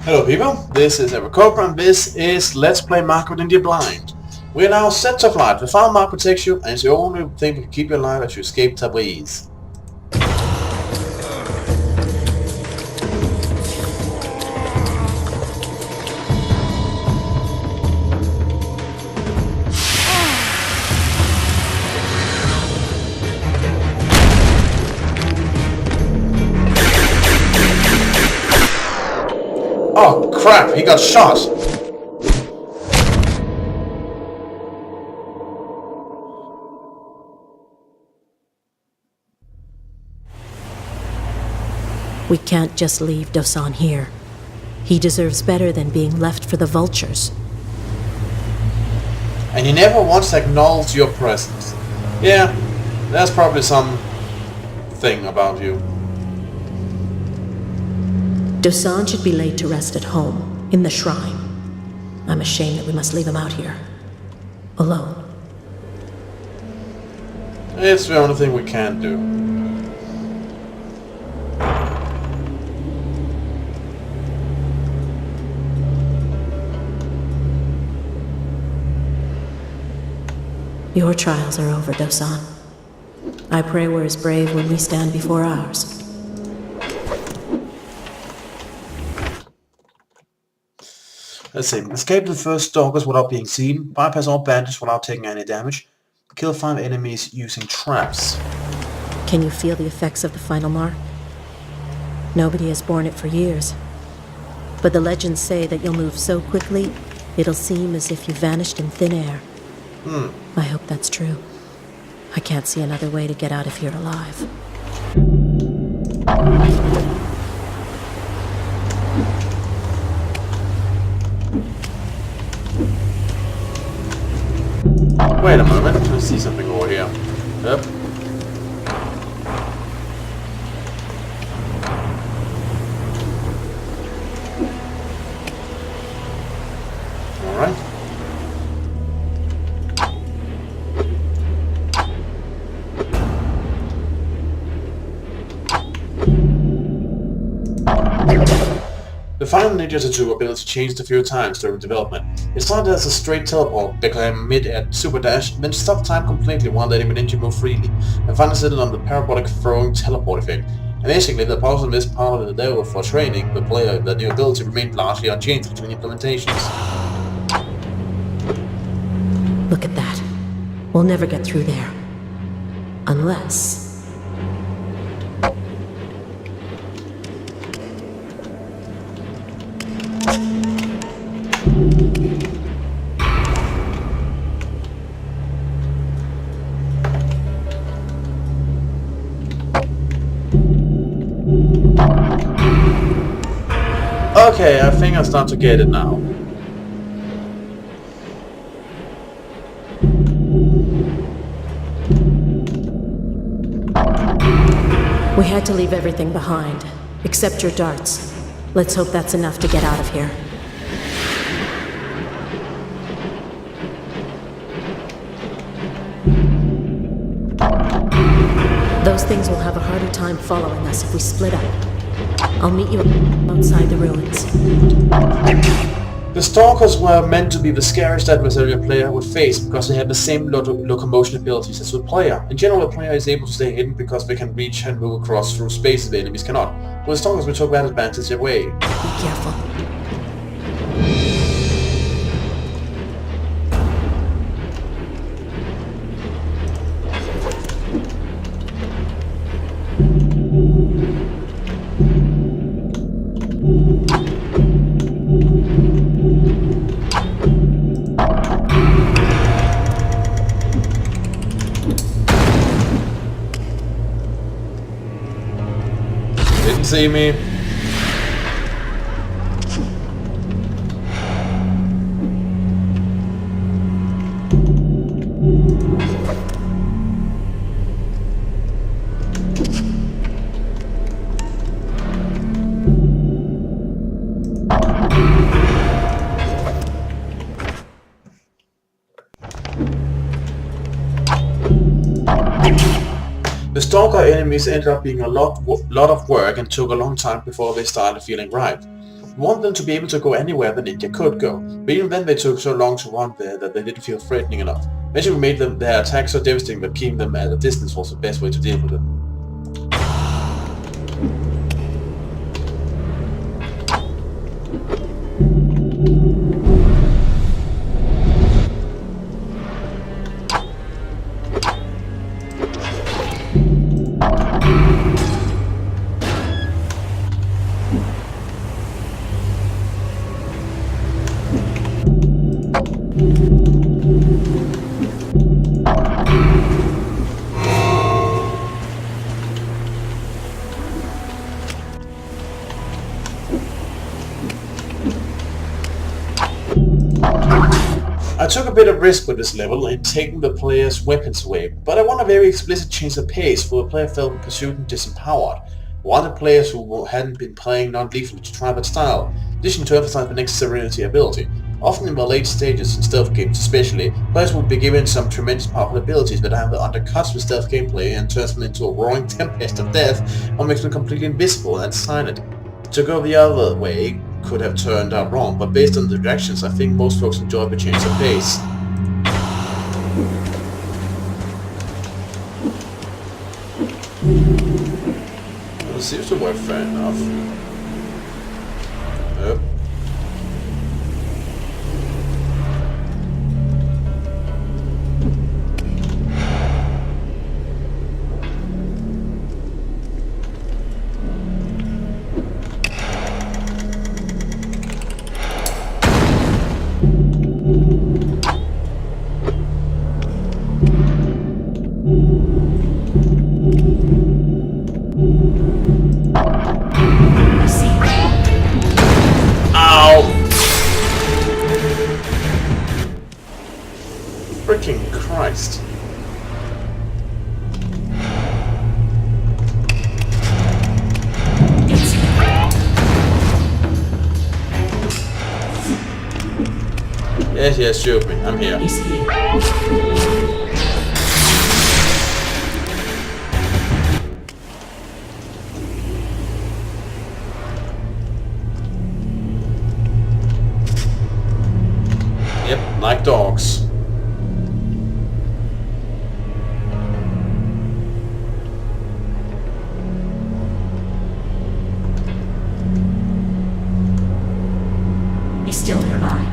Hello people, this is Eric Cobra and this is Let's Play Market in the Blind. We are now set to flight. The final mark protects you and it's the only thing that can keep you alive as you escape Tabriz. Oh crap, he got shot! We can't just leave Dosan here. He deserves better than being left for the vultures. And he never wants to acknowledge your presence. Yeah, that's probably some thing about you. Dosan should be laid to rest at home, in the shrine. I'm ashamed that we must leave him out here. Alone. It's the only thing we can do. Your trials are over, Dosan. I pray we're as brave when we stand before ours. Let's see. Escape the first stalkers without being seen. Bypass all bandits without taking any damage. Kill 5 enemies using traps. Can you feel the effects of the final mark? Nobody has borne it for years. But the legends say that you'll move so quickly, it'll seem as if you vanished in thin air. I hope that's true. I can't see another way to get out of here alive. Wait a moment, I see something over here. Yep. Alright. The final Ninja Tattoo ability changed a few times during development. It started as a straight teleport, became mid-air super dash, then stopped time completely while letting the ninja move freely, and finally settled on the parabolic throwing teleport effect. And basically, the problem of this part of the devil for training the player, the new ability remained largely unchanged between implementations. Look at that. We'll never get through there. Unless... Okay, I think I start to get it now. We had to leave everything behind, except your darts. Let's hope that's enough to get out of here. Those things will have a harder time following us if we split up. I'll meet you outside the ruins. The Stalkers were meant to be the scariest adversary a player would face because they have the same locomotion abilities as the player. In general, the player is able to stay hidden because they can reach and move across through spaces the enemies cannot. With the Stalkers we took that advantage away. Be careful. Didn't see me. The Stalker enemies ended up being a lot of work and took a long time before they started feeling right. We want them to be able to go anywhere the ninja could go, but even then they took so long to run there that they didn't feel threatening enough. Eventually we made their attacks so devastating that keeping them at a distance was the best way to deal with them. I took a bit of risk with this level in taking the player's weapons away, but I want a very explicit change of pace where the player felt pursued and disempowered. I wanted players who hadn't been playing non-lethally to try that style, in addition to emphasize the next serenity ability. Often in the late stages in stealth games especially, players would be given some tremendous powerful abilities that either undercuts the stealth gameplay and turns them into a roaring tempest of death, or makes them completely invisible and silent. To go the other way could have turned out wrong, but based on the reactions, I think most folks enjoy the change of pace. Well, it seems to work fair enough. Yep. Freaking Christ. Yes, shoot me. I'm here. Yep, like dogs. He's still nearby.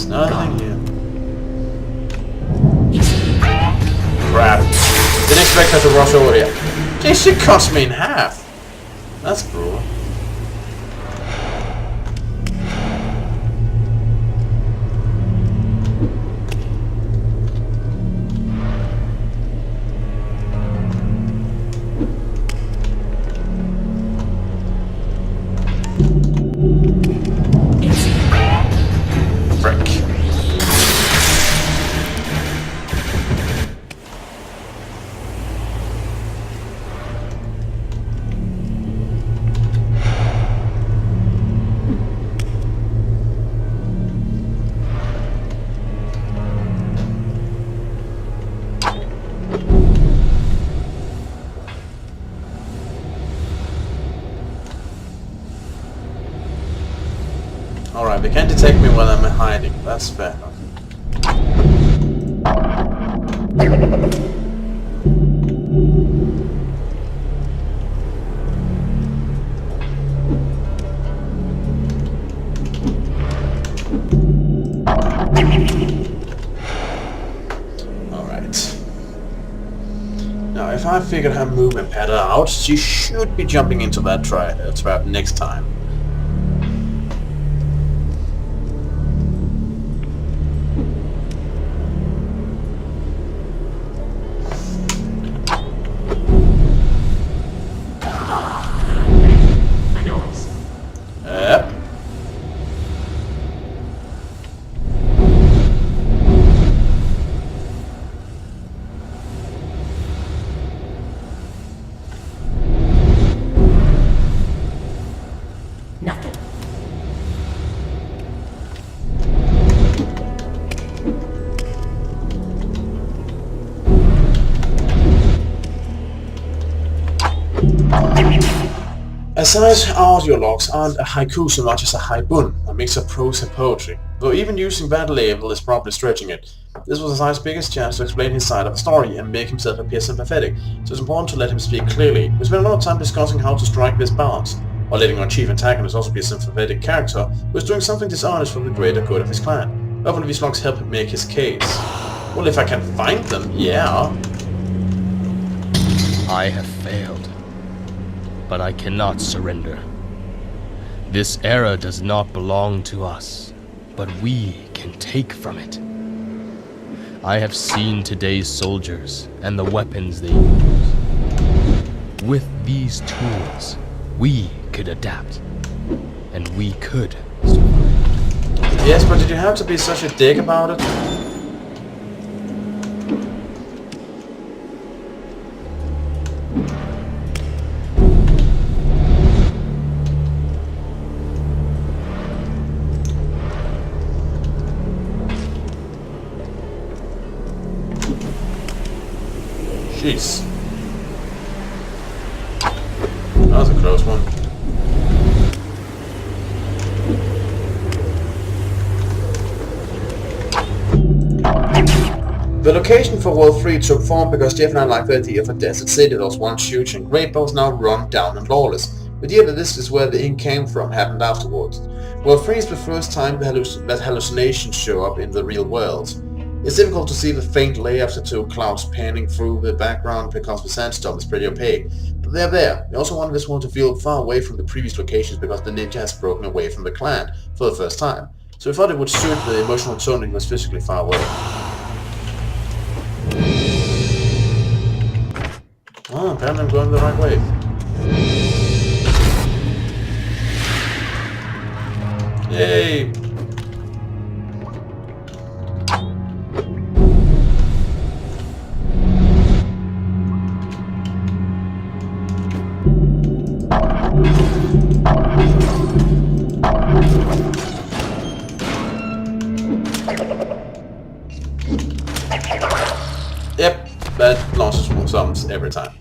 Nothing here. Crap. Didn't expect her to rush over here. Jeez, she cuts me in half. That's brutal. Frick. Alright, they can't detect me while I'm hiding. That's fair enough. if I figured her movement pattern out, she should be jumping into that trap next time. Yep. Nothing. Asai's audio logs aren't a haiku so much as a haibun, a mix of prose and poetry, though even using that label is probably stretching it. This was Asai's biggest chance to explain his side of the story and make himself appear sympathetic, so it's important to let him speak clearly. We spent a lot of time discussing how to strike this balance, while letting our chief antagonist also be a sympathetic character who is doing something dishonest for the greater good of his clan. Hopefully these logs help him make his case. Well, if I can find them, yeah. I have failed, but I cannot surrender. This era does not belong to us, but we can take from it. I have seen today's soldiers and the weapons they use. With these tools, we could adapt, and we could survive. Yes, but did you have to be such a dick about it? Jeez. That was a close one. The location for World 3 took form because Jeff and I liked the idea of a desert city that was once huge and great but was now run down and lawless. The idea that this is where the ink came from happened afterwards. World 3 is the first time that hallucinations show up in the real world. It's difficult to see the faint layers of two clouds panning through the background because the sandstorm is pretty opaque, but they're there. We also wanted this one to feel far away from the previous locations because the ninja has broken away from the clan for the first time. So we thought it would suit the emotional tone that he was physically far away. Oh, apparently I'm going the right way. Yay! Yep, that launches more sums every time.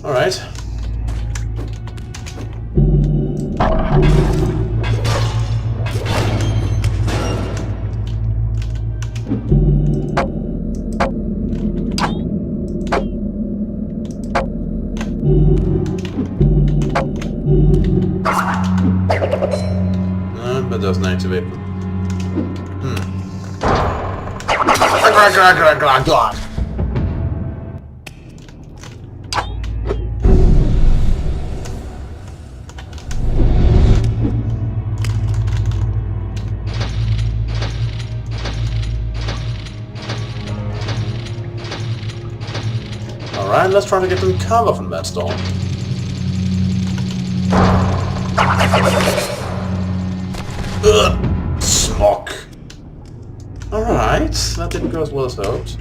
Alright. No, but doesn't activate them. Alright, let's try to get them cover from that storm. Ugh! Smoke. Alright, that didn't go as well as hoped.